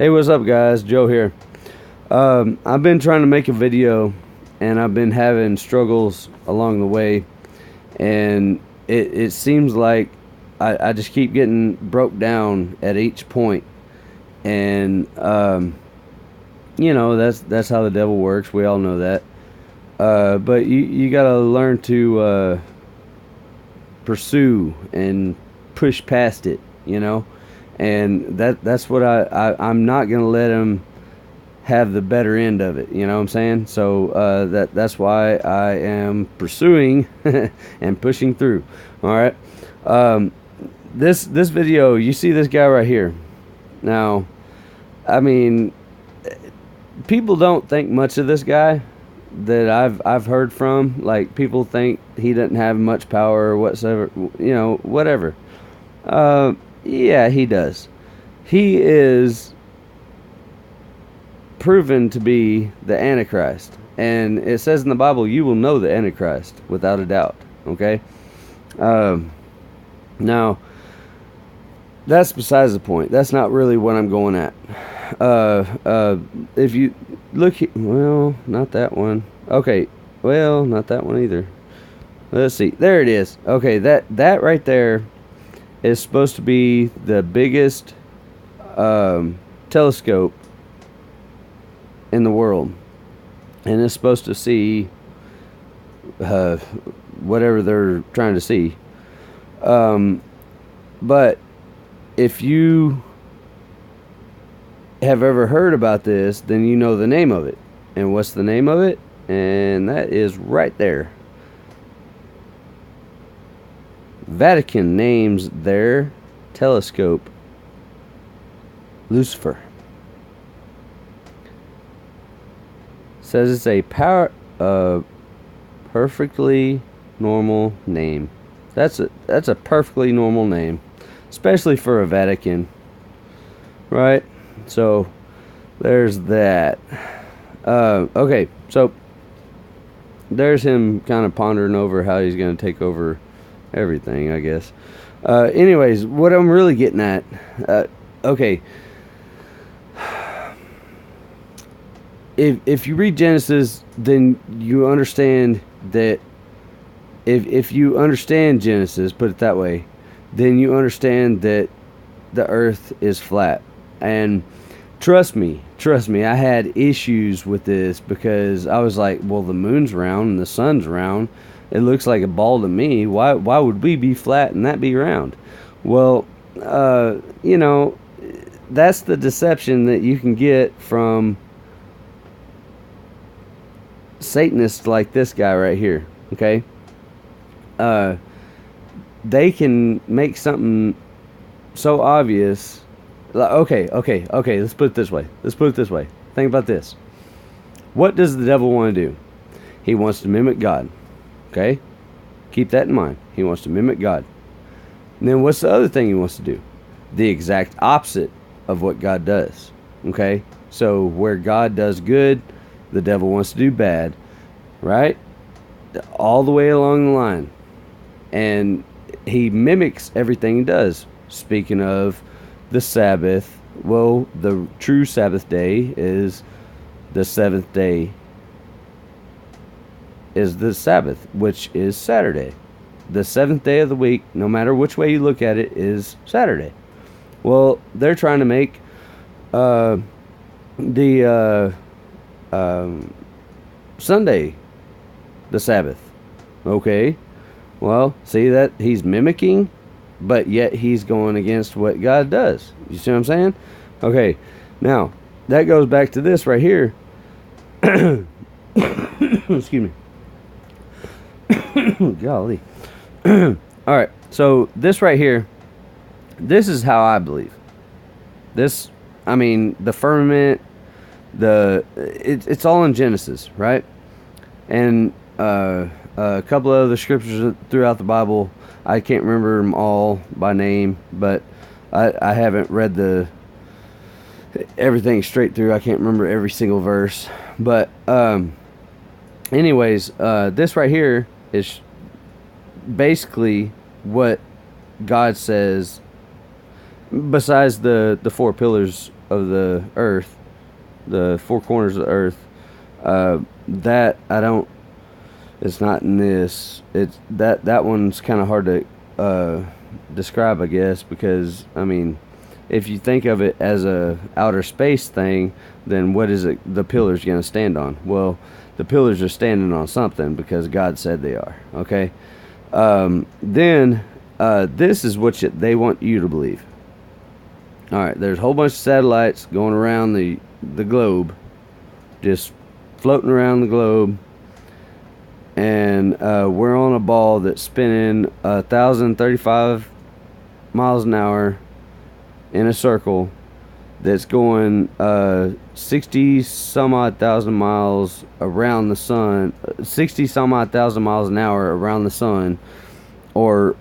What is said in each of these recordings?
Hey, what's up, guys? Joe here. I've been trying to make a video, and I've been having struggles along the way, and it seems like I just keep getting broke down at each point, and that's how the devil works. We all know that. But you gotta learn to pursue and push past it. And that's what I'm not gonna let him have the better end of it. You know what I'm saying? So that's why I am pursuing and pushing through. All right. This video, you see this guy right here. Now, I mean, people don't think much of this guy that I've heard from. Like, people think he doesn't have much power or whatsoever. Whatever. Yeah, he does. He is proven to be the Antichrist. And it says in the Bible, you will know the Antichrist without a doubt. Okay? Now, that's besides the point. That's not really what I'm going at. If you look, well, not that one. Okay, well, not that one either. Let's see. There it is. Okay, that right there is supposed to be the biggest telescope in the world, and it's supposed to see whatever they're trying to see. But if you have ever heard about this, then you know the name of it. And what's the name of it? And that is right there. Vatican names their telescope Lucifer. Says it's a perfectly normal name. That's a perfectly normal name, especially for a Vatican, right? So there's that. Okay, so there's him kind of pondering over how he's going to take over everything, I guess. Anyways, what I'm really getting at, okay, if you read Genesis, then you understand that if you understand Genesis, put it that way, then you understand that the earth is flat. And trust me, I had issues with this because I was like, well, the moon's round and the sun's round. It looks like a ball to me. Why would we be flat and that be round? Well, that's the deception that you can get from Satanists like this guy right here, okay? They can make something so obvious. Okay, let's put it this way. Think about this. What does the devil want to do? He wants to mimic God. Okay? Keep that in mind. He wants to mimic God. And then what's the other thing he wants to do? The exact opposite of what God does. Okay? So where God does good, the devil wants to do bad. Right? All the way along the line. And he mimics everything he does. Speaking of the Sabbath, well, the true Sabbath day is the seventh day is the Sabbath, which is Saturday. The seventh day of the week, no matter which way you look at it, is Saturday. Well, they're trying to make the Sunday the Sabbath. Okay. Well, see that he's mimicking, but yet he's going against what God does. You see what I'm saying? Okay. Now, that goes back to this right here. Excuse me. Golly. Alright, so this right here, this is how I believe. This, I mean, the firmament, it's all in Genesis, right? And a couple of other scriptures throughout the Bible, I can't remember them all by name, but I haven't read everything straight through. I can't remember every single verse. But anyways, this right here is basically what God says, besides the four pillars of the earth, the four corners of the earth. That I don't. It's not in this. It's that one's kind of hard to describe, I guess, because I mean, if you think of it as a outer space thing, then what is it the pillars going to stand on? Well, the pillars are standing on something because God said they are. Okay. Then this is what they want you to believe. All right, there's a whole bunch of satellites going around the globe, just floating around the globe, and we're on a ball that's spinning 1,035 miles an hour in a circle that's going 60 some odd thousand miles around the sun, 60 some odd thousand miles an hour around the sun, or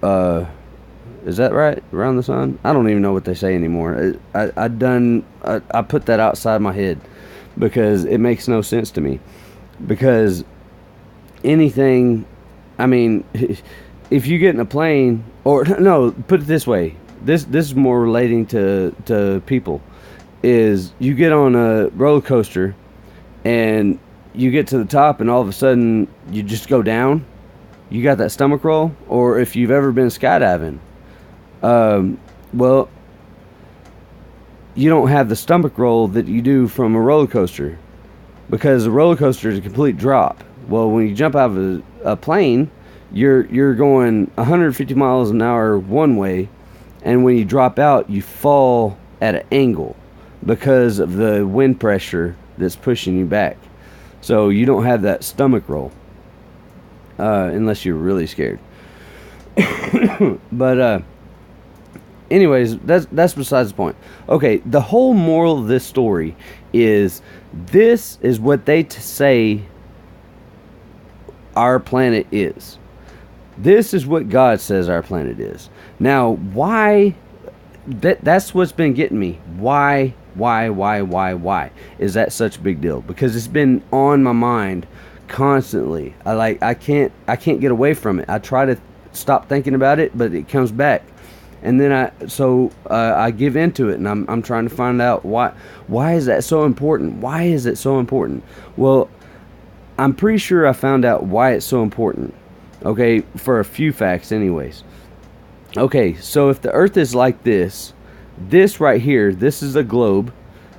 is that right? Around the sun? I don't even know what they say anymore. I put that outside my head because it makes no sense to me. Because anything, I mean, if you get in a plane, or no, put it this way. This is more relating to people. Is you get on a roller coaster and you get to the top and all of a sudden you just go down. You got that stomach roll. Or if you've ever been skydiving, well, you don't have the stomach roll that you do from a roller coaster, because a roller coaster is a complete drop. Well, when you jump out of a plane, you're going 150 miles an hour one way, and when you drop out, you fall at an angle because of the wind pressure that's pushing you back. So you don't have that stomach roll unless you're really scared. But anyways, that's besides the point. Okay, the whole moral of this story is this is what they say our planet is. This is what God says our planet is. Now, why? That's what's been getting me. Why is that such a big deal? Because it's been on my mind constantly. I can't get away from it. I try to stop thinking about it, but it comes back. And then I give into it, and I'm trying to find out why is that so important? Why is it so important? Well, I'm pretty sure I found out why it's so important. Okay, for a few facts anyways. Okay, so if the earth is like this right here, this is a globe.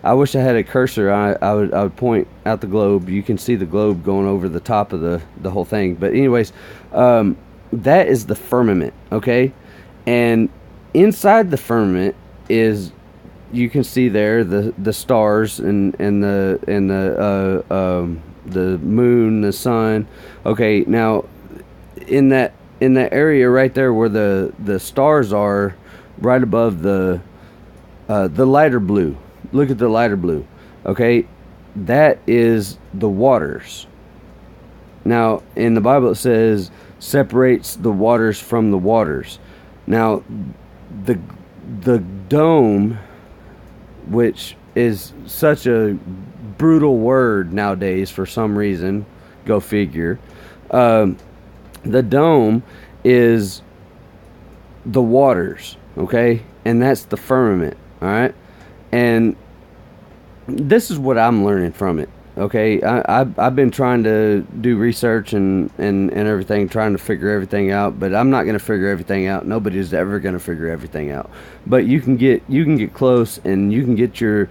I wish I had a cursor. I would point out the globe. You can see the globe going over the top of the whole thing. But anyways, that is the firmament, okay? And inside the firmament is, you can see there the stars and the moon, the sun. Okay, now in that area right there where the stars are, right above the lighter blue. Look at the lighter blue. Okay, that is the waters. Now in the Bible it says separates the waters from the waters. Now the dome, which is such a brutal word nowadays for some reason, go figure, the dome is the waters, okay? And that's the firmament, all right? And this is what I'm learning from it, okay? I've been trying to do research and everything, trying to figure everything out, but I'm not going to figure everything out. Nobody's ever going to figure everything out. But you can get close, and you can get your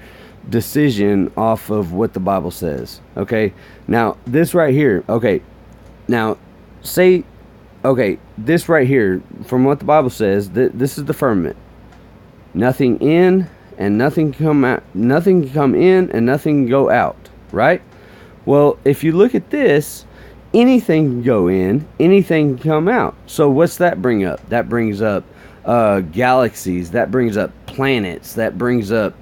decision off of what the Bible says, okay? Now, this right here, okay, now, say, okay, this right here, from what the Bible says, this is the firmament. Nothing in and nothing come out, nothing can come in and nothing can go out, right? Well, if you look at this, anything can go in, anything can come out. So what's that bring up? That brings up galaxies, that brings up planets, that brings up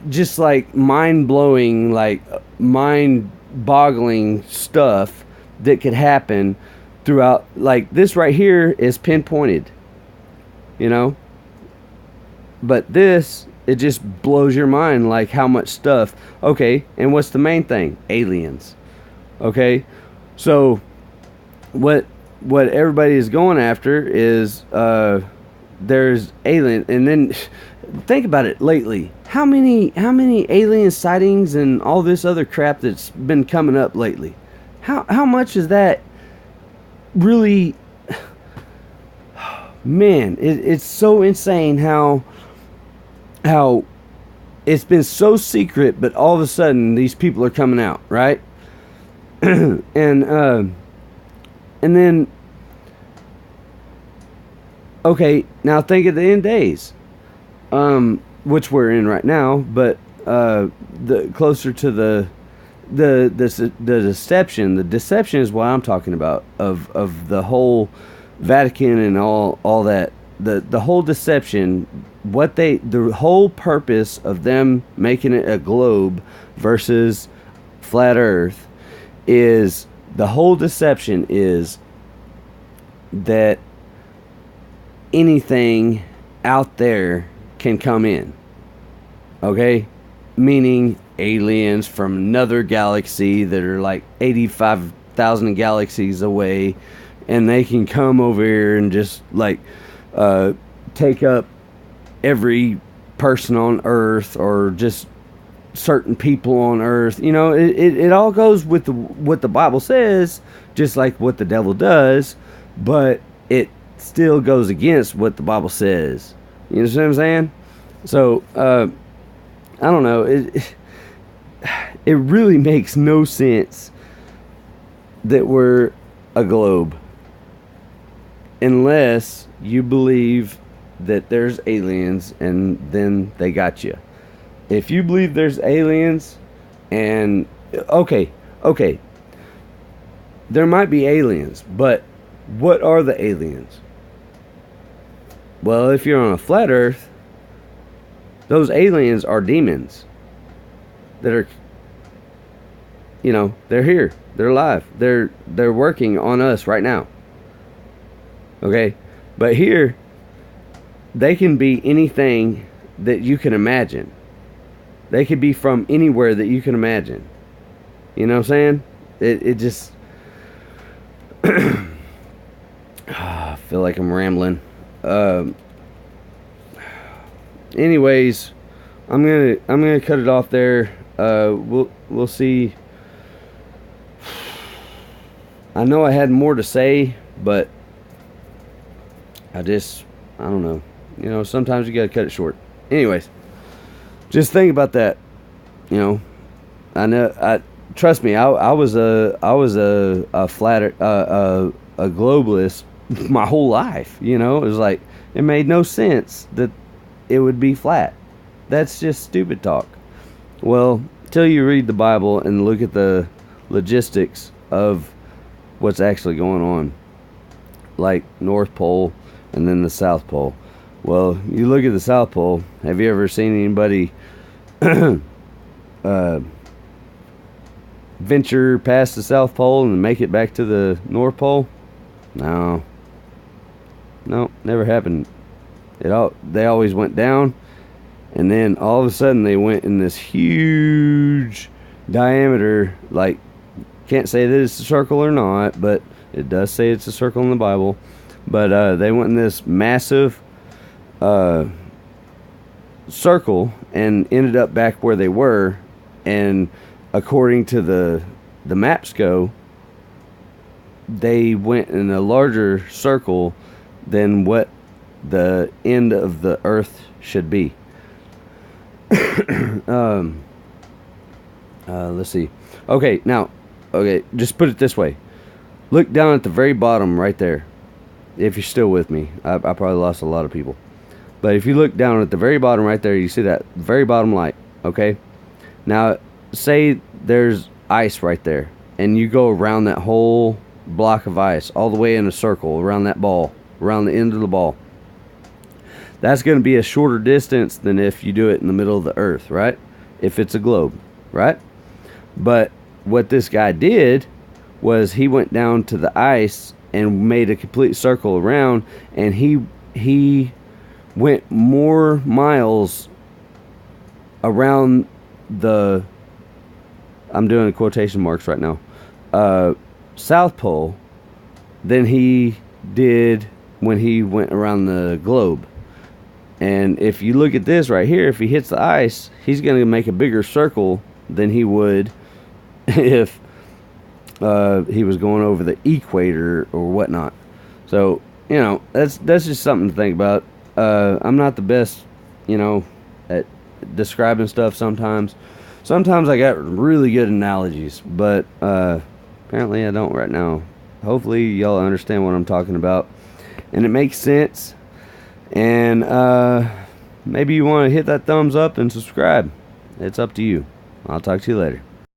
just like mind-blowing, like mind-boggling stuff that could happen throughout. Like this right here is pinpointed, you know, but this, it just blows your mind, like how much stuff. Okay, and what's the main thing? Aliens. Okay, so what everybody is going after is there's alien, and then think about it lately. How many alien sightings and all this other crap that's been coming up lately? How much is that really? Man, it's so insane how it's been so secret, but all of a sudden these people are coming out, right? And then, okay, now think of the end days, which we're in right now, but the closer to the deception. The deception is what I'm talking about, of the whole Vatican and all that. The whole deception, the whole purpose of them making it a globe versus flat Earth, is the whole deception is that anything out there can come in. Okay? Meaning aliens from another galaxy that are like 85,000 galaxies away, and they can come over here and just like take up every person on Earth, or just certain people on Earth. You know, it all goes with what the Bible says, just like what the devil does, but it still goes against what the Bible says. You know what I'm saying? So I don't know. It really makes no sense that we're a globe, unless you believe that there's aliens and then they got you. If you believe there's aliens, and okay, there might be aliens, but what are the aliens? Well, if you're on a flat Earth, those aliens are demons that are, you know, they're here, they're alive, they're working on us right now. Okay, but here they can be anything that you can imagine. They could be from anywhere that you can imagine. You know what I'm saying? It just I feel like I'm rambling. Anyways, I'm gonna cut it off there. We'll see. I know I had more to say, but I don't know. You know, sometimes you gotta cut it short. Anyways, just think about that. You know, trust me. I was a globalist my whole life. You know, it was like, it made no sense that it would be flat. That's just stupid talk. Well, till you read the Bible and look at the logistics of what's actually going on, like North Pole and then the South Pole. Well, you look at the South Pole. Have you ever seen anybody venture past the South Pole and make it back to the North Pole? No, never happened. They always went down, and then all of a sudden they went in this huge diameter. Like, can't say that it's a circle or not, but it does say it's a circle in the Bible. But they went in this massive circle and ended up back where they were. And according to the maps go, they went in a larger circle than what the end of the earth should be. Let's see. Okay, just put it this way. Look down at the very bottom right there. If you're still with me, I probably lost a lot of people. But if you look down at the very bottom right there, you see that very bottom light, okay? Now, say there's ice right there, and you go around that whole block of ice, all the way in a circle, around that ball, around the end of the ball. That's going to be a shorter distance than if you do it in the middle of the earth, right? If it's a globe, right? But what this guy did was he went down to the ice and made a complete circle around, and he went more miles around the, I'm doing quotation marks right now, South Pole than he did when he went around the globe. And if you look at this right here, if he hits the ice, he's going to make a bigger circle than he would if he was going over the equator or whatnot. So, you know, that's just something to think about. I'm not the best, you know, at describing stuff sometimes. Sometimes I got really good analogies, but apparently I don't right now. Hopefully y'all understand what I'm talking about and it makes sense. And maybe you want to hit that thumbs up and subscribe. It's up to you. I'll talk to you later.